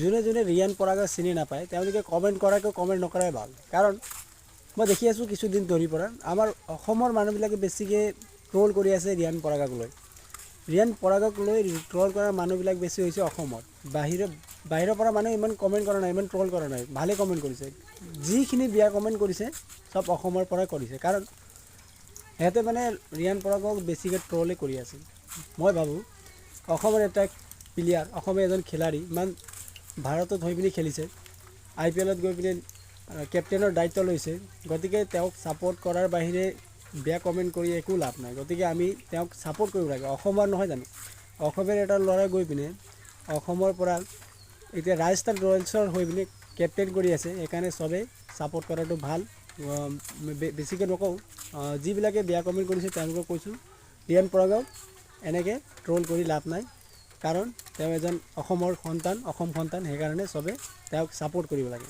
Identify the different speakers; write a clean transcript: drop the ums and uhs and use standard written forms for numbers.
Speaker 1: যোনে যোনে ৰিয়ান পৰাগক চিনি নাপায় তেওঁলোকে কমেণ্ট কৰাকৈ কমেণ্ট নকৰাই ভাল। কাৰণ মই দেখি আছোঁ কিছুদিন ধৰি পৰা আমাৰ অসমৰ মানুহবিলাকে বেছিকৈ ট্ৰল কৰি আছে ৰিয়ান পৰাগক লৈ। ৰিয়ান পৰাগক লৈ ট্ৰল কৰা মানুহবিলাক বেছি হৈছে অসমত। বাহিৰৰ পৰা মানুহে ইমান কমেণ্ট কৰা নাই, ইমান ট্ৰল কৰা নাই, ভালেই কমেণ্ট কৰিছে। যিখিনি বেয়া কমেণ্ট কৰিছে চব অসমৰ পৰাই কৰিছে। কাৰণ সিহঁতে মানে ৰিয়ান পৰাগক বেছিকৈ ট্ৰলে কৰি আছে। মই ভাবোঁ অসমৰ এটা প্লেয়াৰ, অসমৰ এজন খেলাড়ী ইমান ভাৰতত হৈ পিনি খেলিছে, IPLত গৈ পিনি কেপ্টেইনৰ দায়িত্ব লৈছে, গতিকে তেওঁক ছাপোৰ্ট কৰাৰ বাহিৰে বেয়া কমেণ্ট কৰি একো লাভ নাই। গতিকে আমি তেওঁক ছাপোৰ্ট কৰিব লাগে। অসমৰ নহয় জানো, অসমৰ এটা ল'ৰা গৈ পিনে অসমৰ পৰা এতিয়া ৰাজস্থান ৰয়েলছৰ হৈ পিনি কেপ্টেইন কৰি আছে, সেইকাৰণে চবেই ছাপোৰ্ট কৰাটো ভাল। বেছিকৈ নকওঁ, যিবিলাকে বেয়া কমেণ্ট কৰিছে তেওঁলোকক কৈছোঁ ৰিয়ান পৰাগক এনেকৈ ট্ৰল কৰি লাভ নাই। কাৰণ তেওঁ এজন অসমৰ সন্তান, অসম সন্তান, সেইকাৰণে চবে তেওঁক ছাপোৰ্ট কৰিব লাগে।